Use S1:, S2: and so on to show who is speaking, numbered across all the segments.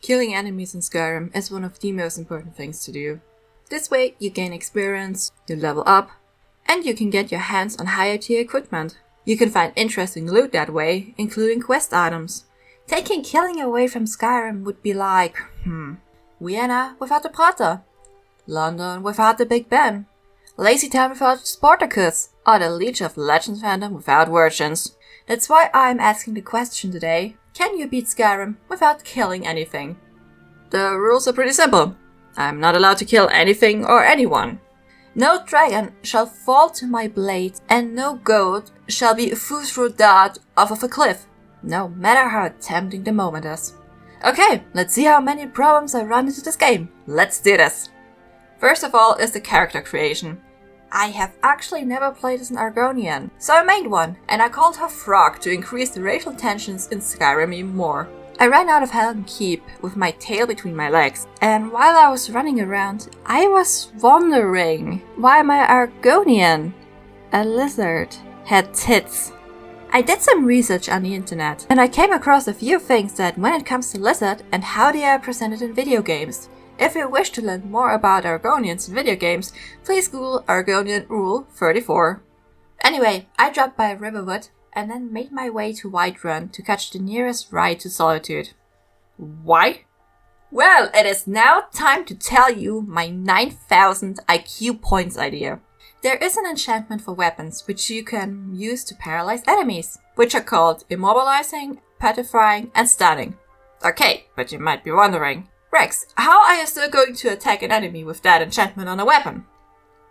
S1: Killing enemies in Skyrim is one of the most important things to do. This way you gain experience, you level up, and you can get your hands on higher tier equipment. You can find interesting loot that way, including quest items. Taking killing away from Skyrim would be like, Vienna without the Prater, London without the Big Ben, Lazy Town without Spartacus, or the League of Legends fandom without virgins. That's why I'm asking the question today, can you beat Skyrim without killing anything? The rules are pretty simple. I'm not allowed to kill anything or anyone. No dragon shall fall to my blade, and no goat shall be through dart off of a cliff, no matter how tempting the moment is. Okay, let's see how many problems I run into this game. Let's do this! First of all is the character creation. I have actually never played as an Argonian, so I made one, and I called her Frog to increase the racial tensions in Skyrim even more. I ran out of Helm Keep with my tail between my legs, and while I was running around, I was wondering, why my Argonian, a lizard, had tits. I did some research on the internet, and I came across a few things that when it comes to lizard and how they are presented in video games. If you wish to learn more about Argonians in video games, please Google Argonian Rule 34. Anyway, I dropped by Riverwood and then made my way to Whiterun to catch the nearest ride to Solitude. Why? Well, it is now time to tell you my 9,000 IQ points idea. There is an enchantment for weapons which you can use to paralyze enemies, which are called immobilizing, petrifying, and stunning. Okay, but you might be wondering, Rex, how are you still going to attack an enemy with that enchantment on a weapon?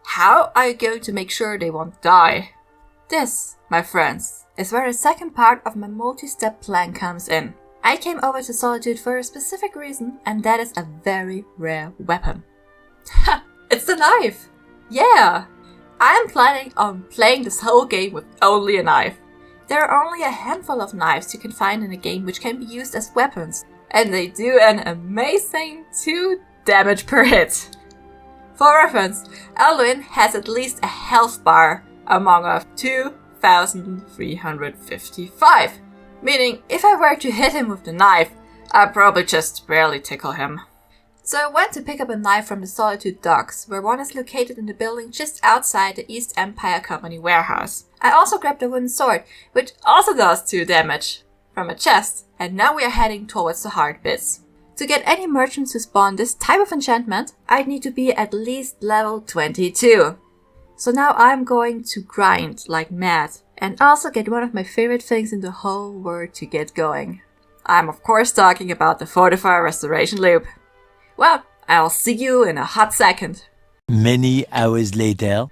S1: How are you going to make sure they won't die? This, my friends, is where the second part of my multi-step plan comes in. I came over to Solitude for a specific reason, and that is a very rare weapon. Ha! It's the knife! Yeah! I am planning on playing this whole game with only a knife. There are only a handful of knives you can find in a game which can be used as weapons, and they do an amazing 2 damage per hit. For reference, Alduin has at least a health bar among of 2,355, meaning if I were to hit him with the knife, I'd probably just barely tickle him. So I went to pick up a knife from the Solitude docks, where one is located in the building just outside the East Empire Company warehouse. I also grabbed a wooden sword, which also does 2 damage, from a chest, and now we are heading towards the hard bits. To get any merchants to spawn this type of enchantment, I'd need to be at least level 22. So now I'm going to grind like mad, and also get one of my favorite things in the whole world to get going. I'm of course talking about the Fortifier Restoration Loop. Well, I'll see you in a hot second.
S2: Many hours later.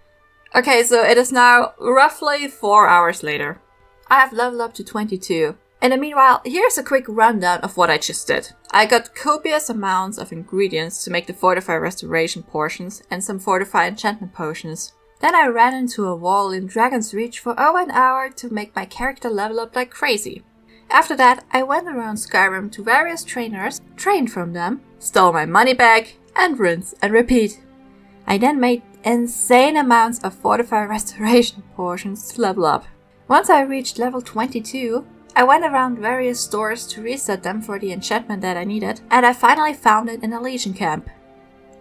S1: Okay, so it is now roughly 4 hours later. I have leveled up to 22. In the meanwhile, here's a quick rundown of what I just did. I got copious amounts of ingredients to make the Fortifier Restoration portions and some Fortifier enchantment potions. Then I ran into a wall in Dragon's Reach for over an hour to make my character level up like crazy. After that, I went around Skyrim to various trainers, trained from them, stole my money back, and rinse and repeat. I then made insane amounts of Fortifier Restoration portions to level up. Once I reached level 22, I went around various stores to reset them for the enchantment that I needed, and I finally found it in a Legion camp.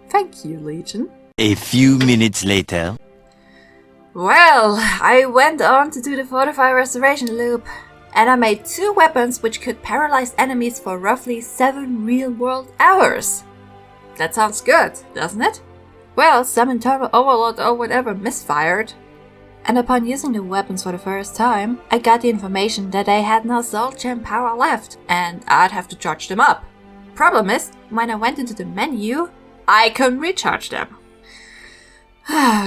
S1: Thank you, Legion.
S2: A few minutes later.
S1: Well, I went on to do the Fortifier Restoration loop, and I made 2 weapons which could paralyze enemies for roughly 7 real-world hours. That sounds good, doesn't it? Well, some internal overload or whatever misfired. And upon using the weapons for the first time, I got the information that I had no soul gem power left, and I'd have to charge them up. Problem is, when I went into the menu, I couldn't recharge them.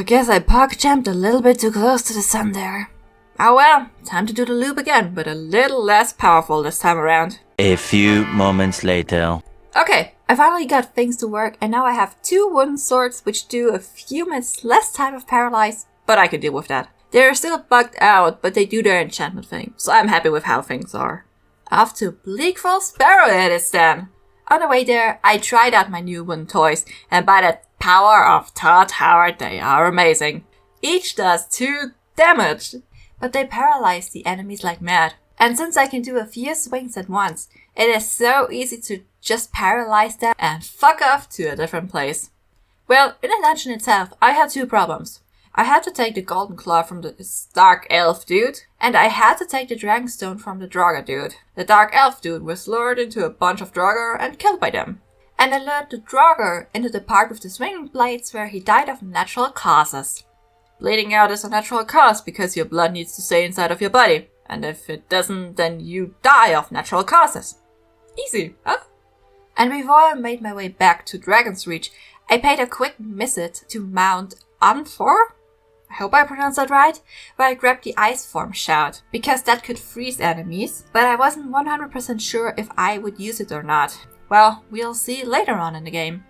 S1: Guess I pog-jammed a little bit too close to the sun there. Oh well, time to do the loop again, but a little less powerful this time around.
S2: A few moments later.
S1: Okay, I finally got things to work, and now I have 2 wooden swords which do a few minutes less time of paralyze, but I can deal with that. They're still bugged out, but they do their enchantment thing, so I'm happy with how things are. Off to Bleak Barrow it is then. On the way there, I tried out my new wooden toys, and by the power of Todd Howard, they are amazing. Each does 2 damage, but they paralyze the enemies like mad. And since I can do a few swings at once, it is so easy to just paralyze them and fuck off to a different place. Well, in the dungeon itself, I had 2 problems. I had to take the golden claw from the dark elf dude, and I had to take the dragonstone from the Draugr dude. The dark elf dude was lured into a bunch of Draugr and killed by them. And I lured the Draugr into the part with the swinging blades where he died of natural causes. Bleeding out is a natural cause because your blood needs to stay inside of your body. And if it doesn't, then you die of natural causes. Easy, huh? And before I made my way back to Dragon's Reach, I paid a quick visit to Mount Unfor? I hope I pronounced that right, where I grabbed the ice form shout, because that could freeze enemies, but I wasn't 100% sure if I would use it or not. Well, we'll see later on in the game.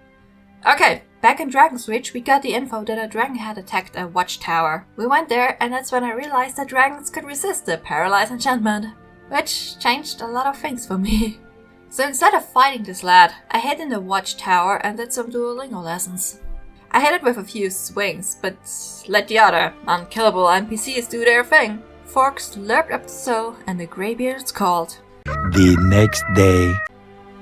S1: Okay, back in Dragon's Reach, we got the info that a dragon had attacked a watchtower. We went there, and that's when I realized that dragons could resist the Paralyze enchantment, which changed a lot of things for me. So instead of fighting this lad, I hid in the watchtower and did some Duolingo lessons. I hit it with a few swings, but let the other unkillable NPCs do their thing. Forks slurped up the soul, and the greybeards called.
S2: The next day.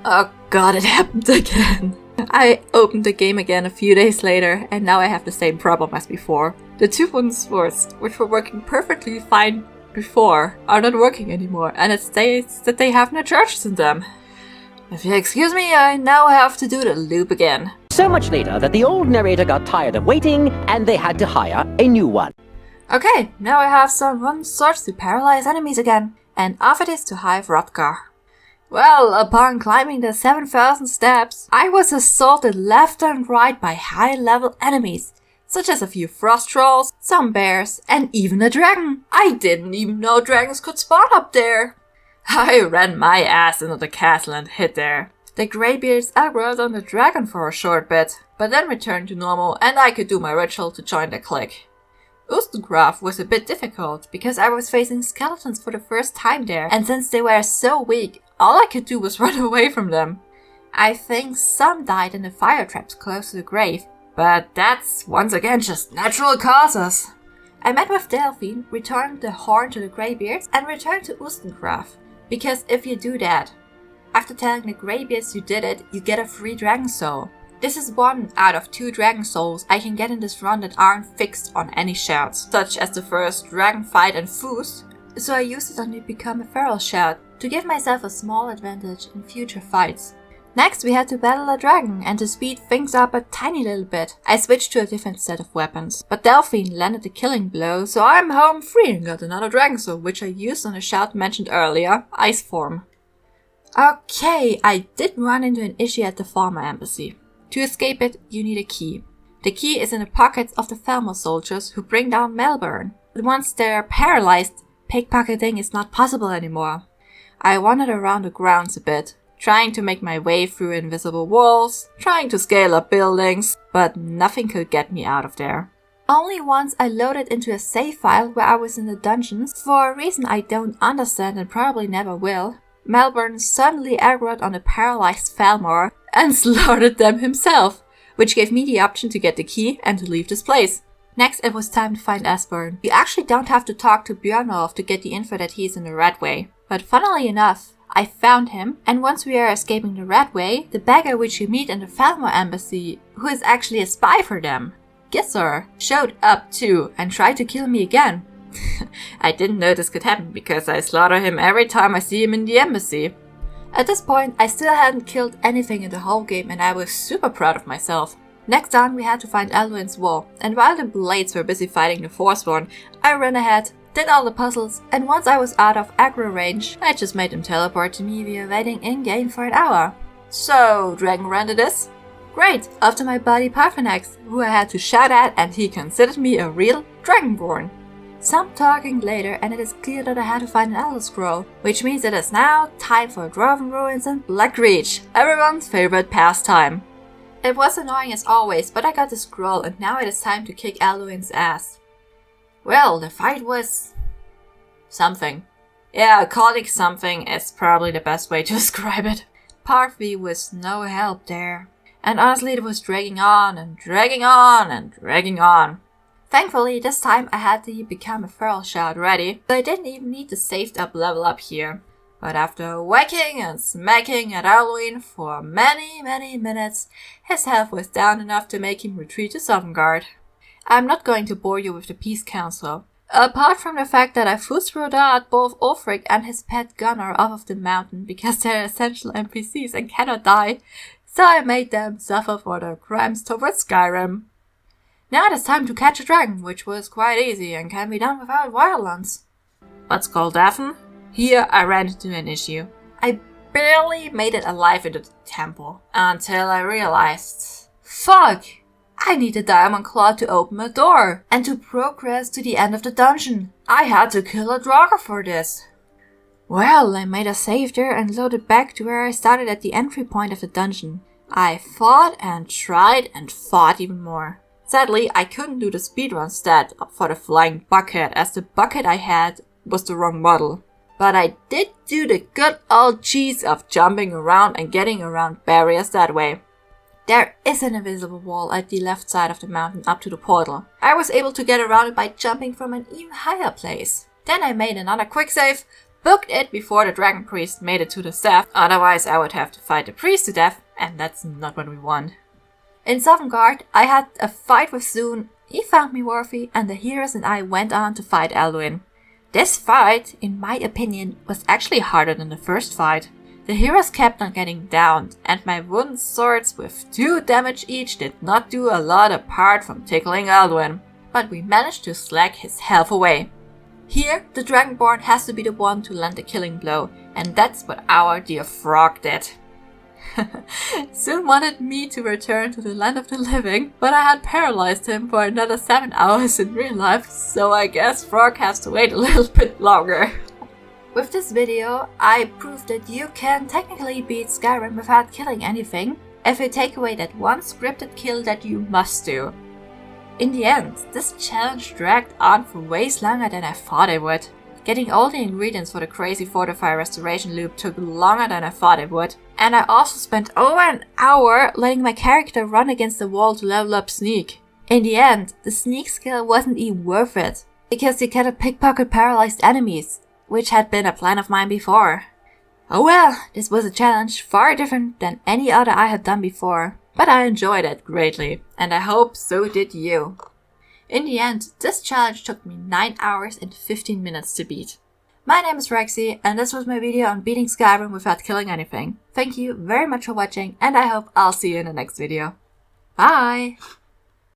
S1: Oh god, it happened again. I opened the game again a few days later, and now I have the same problem as before. The 2 wooden swords, which were working perfectly fine before, are not working anymore, and it states that they have no charges in them. If you excuse me, I now have to do the loop again.
S3: So much later that the old narrator got tired of waiting and they had to hire a new one.
S1: Okay, now I have some wooden swords to paralyze enemies again, and off it is to Hive Hrothgar. Well, upon climbing the 7,000 steps, I was assaulted left and right by high-level enemies, such as a few frost trolls, some bears, and even a dragon. I didn't even know dragons could spawn up there. I ran my ass into the castle and hid there. The greybeards aggroed on the dragon for a short bit, but then returned to normal and I could do my ritual to join the clique. Ustengrav was a bit difficult because I was facing skeletons for the first time there, and since they were so weak, all I could do was run away from them. I think some died in the fire traps close to the grave, but that's once again just natural causes. I met with Delphine, returned the horn to the greybeards, and returned to Ustengrav, because if you do that, after telling the greybeards you did it, you get a free dragon soul. This is 1 out of 2 dragon souls I can get in this run that aren't fixed on any shouts, such as the first dragon fight and Foos, so I used it on the Become a Feral shout to give myself a small advantage in future fights. Next we had to battle a dragon, and to speed things up a tiny little bit, I switched to a different set of weapons. But Delphine landed the killing blow, so I'm home free and got another dragon soul, which I used on the shout mentioned earlier, Ice Form. Okay, I did run into an issue at the Farmer Embassy. To escape it, you need a key. The key is in the pockets of the Falmer soldiers who bring down Melbourne. But once they're paralyzed, pickpocketing is not possible anymore. I wandered around the grounds a bit, trying to make my way through invisible walls, trying to scale up buildings, but nothing could get me out of there. Only once I loaded into a save file where I was in the dungeons, for a reason I don't understand and probably never will, Melbourne suddenly aggroed on the paralyzed Falmer and slaughtered them himself, which gave me the option to get the key and to leave this place. Next, it was time to find Esbern. You actually don't have to talk to Björnolf to get the info that he's in the Red Way. But funnily enough, I found him, and once we are escaping the Red Way, the beggar which you meet in the Falmer Embassy, who is actually a spy for them, Gisor, showed up too and tried to kill me again. I didn't know this could happen because I slaughter him every time I see him in the embassy. At this point, I still hadn't killed anything in the whole game and I was super proud of myself. Next on, we had to find Alduin's wall, and while the blades were busy fighting the Forsworn, I ran ahead, did all the puzzles, and once I was out of aggro range, I just made them teleport to me via waiting in-game for an hour. So, Dragon Run it is? Great, after my buddy Parthenax, who I had to shout at and he considered me a real Dragonborn. Some talking later and it is clear that I had to find an Elder Scroll, which means it is now time for Dwarven Ruins and Blackreach, everyone's favorite pastime. It was annoying as always, but I got the scroll and now it is time to kick Alduin's ass. Well, the fight was... something. Yeah, calling something is probably the best way to describe it. Parthvi was no help there. And honestly it was dragging on and dragging on and dragging on. Thankfully, this time I had the Become a Feral shout ready, so I didn't even need the saved up level up here. But after whacking and smacking at Halloween for many minutes, his health was down enough to make him retreat to Sovngarde. I'm not going to bore you with the Peace Council. Apart from the fact that I threw out both Ulfric and his pet Gunnar off of the mountain because they're essential NPCs and cannot die, so I made them suffer for their crimes towards Skyrim. Now it is time to catch a dragon, which was quite easy and can be done without violence. But Skuldafn? Here I ran into an issue. I barely made it alive into the temple until I realized, fuck! I need a diamond claw to open a door and to progress to the end of the dungeon. I had to kill a draugr for this. Well, I made a save there and loaded back to where I started at the entry point of the dungeon. I fought and tried and fought even more. Sadly, I couldn't do the speedrun stat for the flying bucket as the bucket I had was the wrong model. But I did do the good old cheese of jumping around and getting around barriers that way. There is an invisible wall at the left side of the mountain up to the portal. I was able to get around it by jumping from an even higher place. Then I made another quick save, booked it before the dragon priest made it to the staff, otherwise I would have to fight the priest to death, and that's not what we want. In Sovngarde, I had a fight with Zune, he found me worthy, and the heroes and I went on to fight Alduin. This fight, in my opinion, was actually harder than the first fight. The heroes kept on getting downed, and my wooden swords with 2 damage each did not do a lot apart from tickling Alduin, but we managed to slack his health away. Here, the Dragonborn has to be the one to land the killing blow, and that's what our dear frog did. Zune wanted me to return to the land of the living, but I had paralyzed him for another 7 hours in real life, so I guess Frog has to wait a little bit longer. With this video, I proved that you can technically beat Skyrim without killing anything, if you take away that one scripted kill that you must do. In the end, this challenge dragged on for way longer than I thought it would. Getting all the ingredients for the crazy fortifier restoration loop took longer than I thought it would, and I also spent over an hour letting my character run against the wall to level up Sneak. In the end, the Sneak skill wasn't even worth it, because you cannot pickpocket paralyzed enemies, which had been a plan of mine before. Oh well, this was a challenge far different than any other I had done before, but I enjoyed it greatly, and I hope so did you. In the end, this challenge took me 9 hours and 15 minutes to beat. My name is Rexy, and this was my video on beating Skyrim without killing anything. Thank you very much for watching, and I hope I'll see you in the next video. Bye!